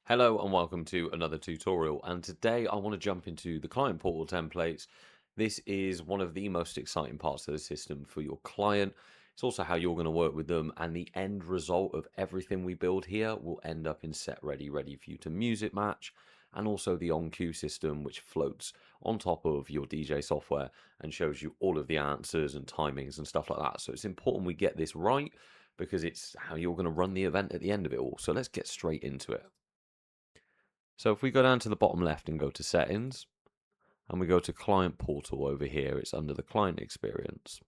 Hello and welcome to another tutorial, and today I want to jump into the client portal templates. This is one of the most exciting parts of the system for your client. It's also how you're going to work with them, and the end result of everything we build here will end up in set ready for you to music match, and also the on cue system which floats on top of your DJ software and shows you all of the answers and timings and stuff like that. So it's important we get this right because it's how you're going to run the event at the end of it all. So let's get straight into it. So if we go down to the bottom left and go to settings, and we go to client portal over here, it's under the client experience.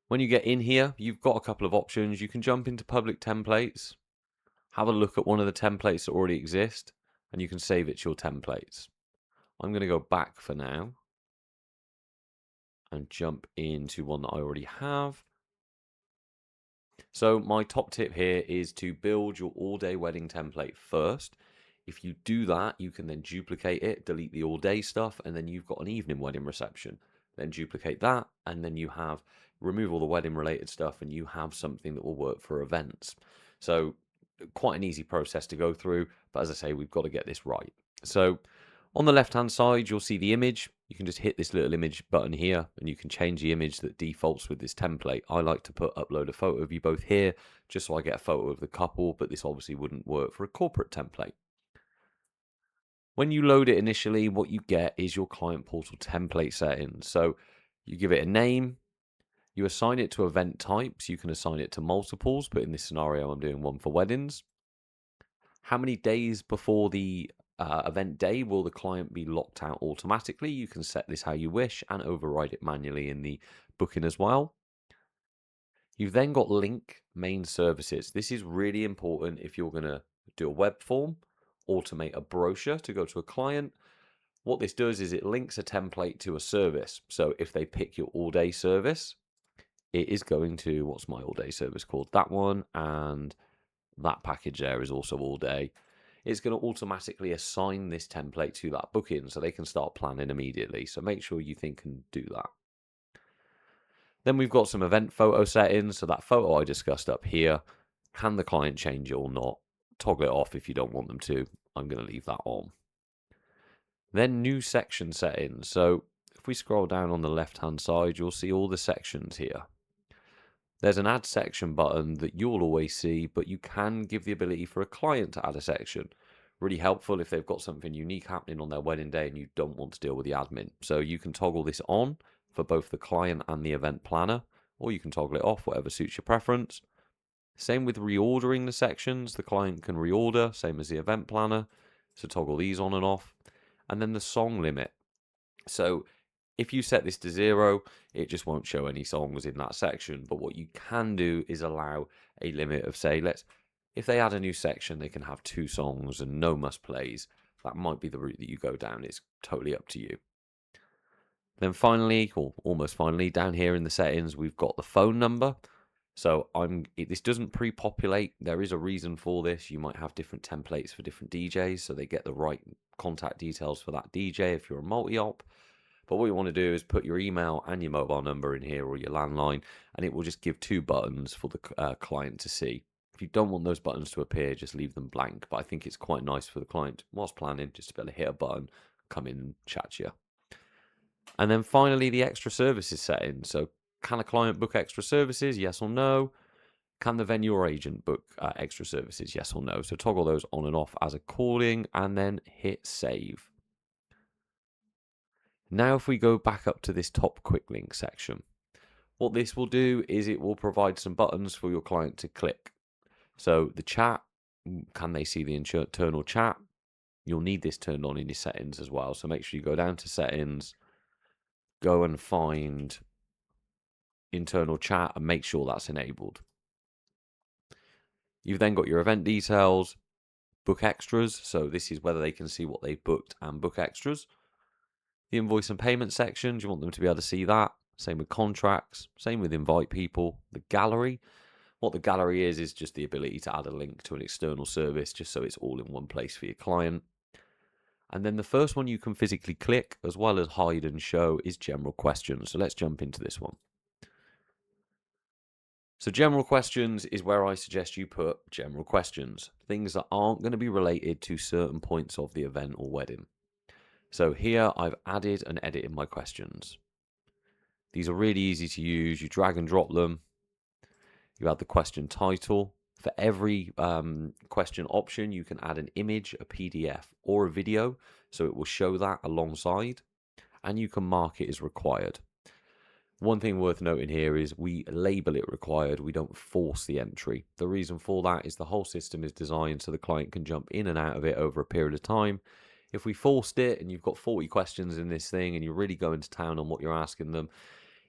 When you get in here, you've got a couple of options. You can jump into public templates, have a look at one of the templates that already exist, and you can save it to your templates. I'm going to go back for now and jump into one that I already have. So my top tip here is to build your all-day wedding template first. If you do that, you can then duplicate it, delete the all-day stuff, and then you've got an evening wedding reception. Then duplicate that, and then you have remove all the wedding-related stuff, and you have something that will work for events. So quite an easy process to go through, but as I say, we've got to get this right. So on the left-hand side, you'll see the image. You can just hit this little image button here, and you can change the image that defaults with this template. I like to upload a photo of you both here, just so I get a photo of the couple, but this obviously wouldn't work for a corporate template. When you load it initially, what you get is your client portal template settings. So you give it a name, you assign it to event types. You can assign it to multiples, but in this scenario, I'm doing one for weddings. How many days before the event day will the client be locked out automatically? You can set this how you wish and override it manually in the booking as well. You've then got link main services. This is really important if you're going to do a web form, automate a brochure to go to a client. What this does is it links a template to a service. So if they pick your all day service, it is going to, what's my all day service called? That one. And that package there is also all day. It's going to automatically assign this template to that booking so they can start planning immediately. So make sure you think and do that. Then we've got some event photo settings. So that photo I discussed up here, can the client change it or not? Toggle it off if you don't want them to. I'm going to leave that on. Then new section settings. So if we scroll down on the left hand side, you'll see all the sections here. There's an add section button that you'll always see, but you can give the ability for a client to add a section. Really helpful if they've got something unique happening on their wedding day and you don't want to deal with the admin. So you can toggle this on for both the client and the event planner, or you can toggle it off, whatever suits your preference. Same with reordering the sections. The client can reorder, same as the event planner. So toggle these on and off. And then the song limit. So if you set this to 0, it just won't show any songs in that section. But what you can do is allow a limit of, say, if they add a new section, they can have 2 songs and no must plays. That might be the route that you go down. It's totally up to you. Then finally, or almost finally, down here in the settings, we've got the phone number. So this doesn't pre-populate. There is a reason for this. You might have different templates for different DJs, so they get the right contact details for that DJ if you're a multi-op. But what you want to do is put your email and your mobile number in here or your landline, and it will just give 2 buttons for the client to see. If you don't want those buttons to appear, just leave them blank. But I think it's quite nice for the client, whilst planning, just to be able to hit a button, come in and chat to you. And then finally, the extra services setting. So can a client book extra services? Yes or no? Can the venue or agent book extra services? Yes or no? So toggle those on and off as a calling and then hit save. Now, if we go back up to this top quick link section, what this will do is it will provide some buttons for your client to click. So the chat, can they see the internal chat? You'll need this turned on in your settings as well. So make sure you go down to settings, go and find internal chat and make sure that's enabled. You've then got your event details, book extras. So this is whether they can see what they've booked and book extras. The invoice and payment section, do you want them to be able to see that? Same with contracts, same with invite people. The gallery, what the gallery is just the ability to add a link to an external service just so it's all in one place for your client. And then the first one you can physically click as well as hide and show is general questions. So let's jump into this one. So general questions is where I suggest you put general questions, things that aren't going to be related to certain points of the event or wedding. So here I've added and edited my questions. These are really easy to use. You drag and drop them. You add the question title. For every question option, you can add an image, a PDF, or a video, so it will show that alongside, and you can mark it as required. One thing worth noting here is we label it required, we don't force the entry. The reason for that is the whole system is designed so the client can jump in and out of it over a period of time. If we forced it and you've got 40 questions in this thing and you're really going to town on what you're asking them,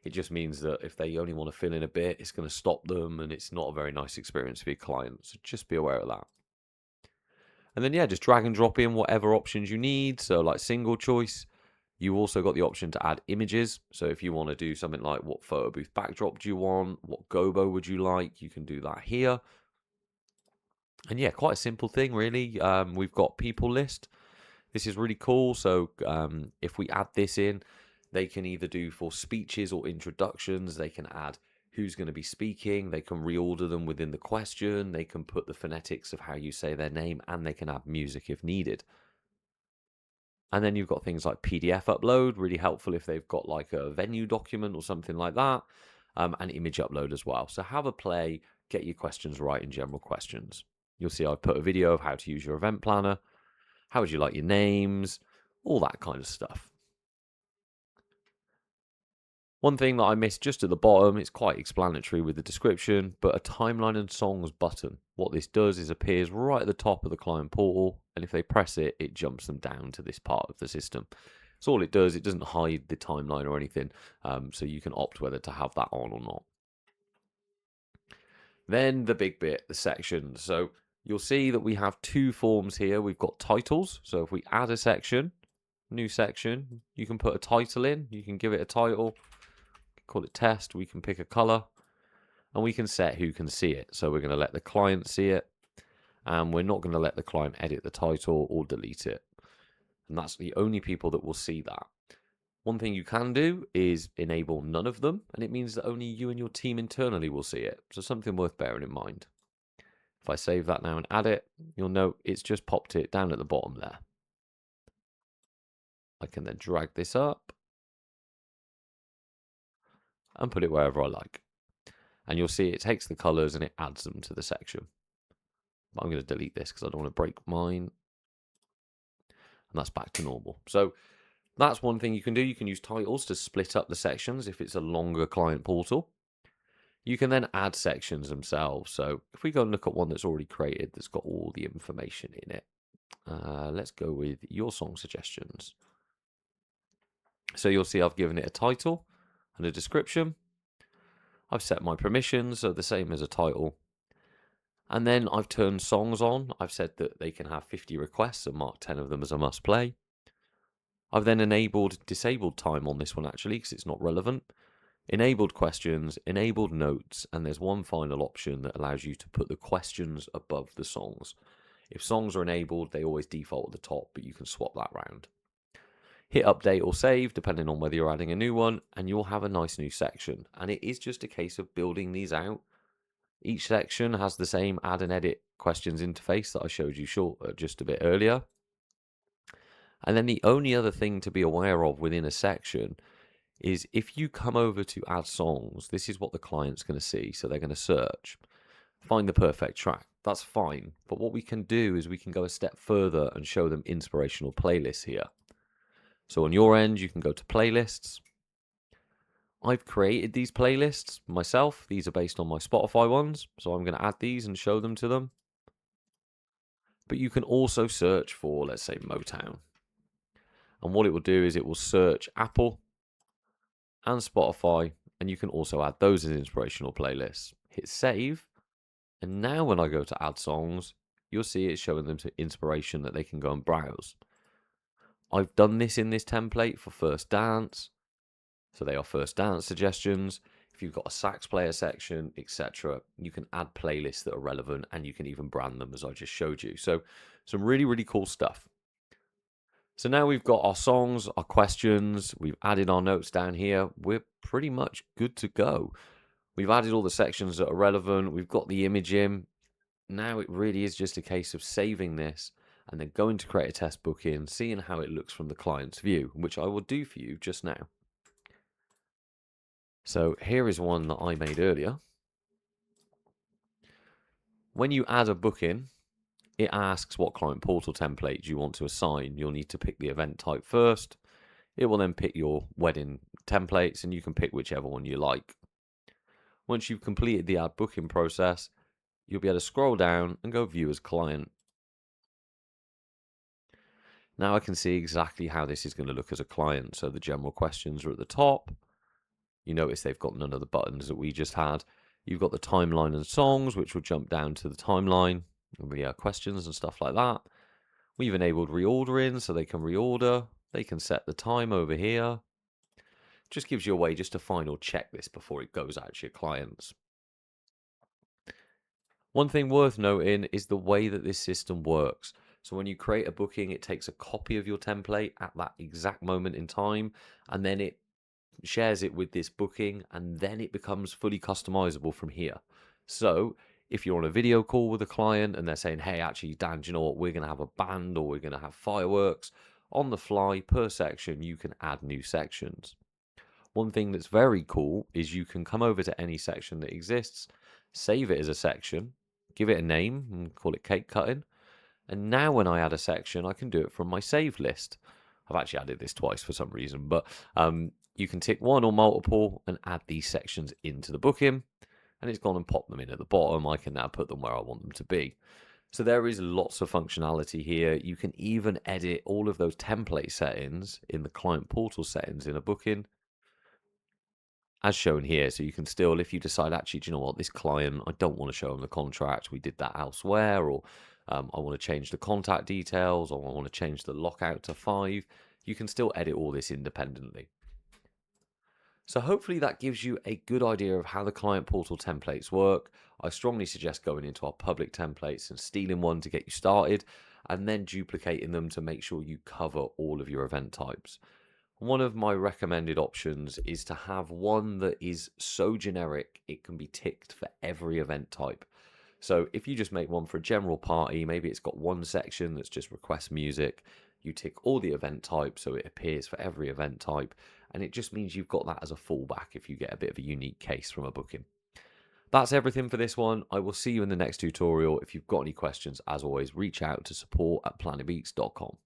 it just means that if they only want to fill in a bit, it's going to stop them and it's not a very nice experience for your client. So just be aware of that. And then, yeah, just drag and drop in whatever options you need. So, like single choice, you also got the option to add images. So, if you want to do something like what photo booth backdrop do you want, what gobo would you like, you can do that here. And yeah, quite a simple thing, really. We've got people list. This is really cool. So if we add this in, they can either do for speeches or introductions. They can add who's going to be speaking. They can reorder them within the question. They can put the phonetics of how you say their name, and they can add music if needed. And then you've got things like PDF upload, really helpful if they've got like a venue document or something like that, and image upload as well. So have a play, get your questions right in general questions. You'll see I've put a video of how to use your event planner. How would you like your names? All that kind of stuff. One thing that I missed just at the bottom, it's quite explanatory with the description, but a timeline and songs button. What this does is appears right at the top of the client portal, and if they press it, it jumps them down to this part of the system. So all it does, it doesn't hide the timeline or anything, so you can opt whether to have that on or not. Then the big bit, the sections. So you'll see that we have two forms here. We've got titles. So if we add a section, new section, you can put a title in, you can give it a title, call it test, we can pick a color, and we can set who can see it. So we're going to let the client see it, and we're not going to let the client edit the title or delete it. And that's the only people that will see that. One thing you can do is enable none of them, and it means that only you and your team internally will see it. So something worth bearing in mind. If I save that now and add it, you'll note it's just popped it down at the bottom there. I can then drag this up and put it wherever I like. And you'll see it takes the colors and it adds them to the section. But I'm going to delete this because I don't want to break mine. And that's back to normal. So that's one thing you can do. You can use titles to split up the sections if it's a longer client portal. You can then add sections themselves. So if we go and look at one that's already created, that's got all the information in it. Let's go with your song suggestions. So you'll see I've given it a title and a description. I've set my permissions, so the same as a title. And then I've turned songs on. I've said that they can have 50 requests and marked 10 of them as a must play. I've then disabled time on this one actually because it's not relevant. Enabled questions, enabled notes, and there's one final option that allows you to put the questions above the songs. If songs are enabled, they always default at the top, but you can swap that round. Hit update or save, depending on whether you're adding a new one, and you'll have a nice new section. And it is just a case of building these out. Each section has the same add and edit questions interface that I showed you just a bit earlier. And then the only other thing to be aware of within a section is if you come over to add songs, this is what the client's going to see. So they're going to search, find the perfect track. That's fine. But what we can do is we can go a step further and show them inspirational playlists here. So on your end, you can go to playlists. I've created these playlists myself. These are based on my Spotify ones. So I'm going to add these and show them to them. But you can also search for, let's say, Motown. And what it will do is it will search Apple and Spotify, and you can also add those as inspirational playlists. Hit save, and now when I go to add songs, you'll see it showing them to inspiration that they can go and browse. I've done this in this template for first dance, so they are first dance suggestions. If you've got a sax player section, etc., you can add playlists that are relevant, and you can even brand them as I just showed you. So some really, really cool stuff. So now we've got our songs, our questions, we've added our notes down here. We're pretty much good to go. We've added all the sections that are relevant. We've got the image in. Now it really is just a case of saving this and then going to create a test booking, seeing how it looks from the client's view, which I will do for you just now. So here is one that I made earlier. When you add a booking, it asks what client portal template you want to assign. You'll need to pick the event type first. It will then pick your wedding templates and you can pick whichever one you like. Once you've completed the add booking process, you'll be able to scroll down and go view as client. Now I can see exactly how this is going to look as a client. So the general questions are at the top. You notice they've got none of the buttons that we just had. You've got the timeline and songs, which will jump down to the timeline and the questions and stuff like that. We've enabled reordering so they can reorder. They can set the time over here. Just gives you a way just to final check this before it goes out to your clients. One thing worth noting is the way that this system works. So when you create a booking, it takes a copy of your template at that exact moment in time, and then it shares it with this booking, and then it becomes fully customizable from here. So if you're on a video call with a client and they're saying, hey, actually, Dan, do you know what? We're going to have a band or we're going to have fireworks, on the fly per section, you can add new sections. One thing that's very cool is you can come over to any section that exists, save it as a section, give it a name and call it cake cutting. And now when I add a section, I can do it from my saved list. I've actually added this twice for some reason, but you can tick one or multiple and add these sections into the booking, and it's gone and popped them in at the bottom. I can now put them where I want them to be. So there is lots of functionality here. You can even edit all of those template settings in the client portal settings in a booking, as shown here. So you can still, if you decide, actually, do you know what, this client, I don't want to show them the contract, we did that elsewhere, or I want to change the contact details, or I want to change the lockout to 5, you can still edit all this independently. So hopefully that gives you a good idea of how the client portal templates work. I strongly suggest going into our public templates and stealing one to get you started, and then duplicating them to make sure you cover all of your event types. One of my recommended options is to have one that is so generic it can be ticked for every event type. So if you just make one for a general party, maybe it's got one section that's just request music, you tick all the event types so it appears for every event type, and it just means you've got that as a fallback if you get a bit of a unique case from a booking. That's everything for this one. I will see you in the next tutorial. If you've got any questions, as always, reach out to support@planetbeats.com.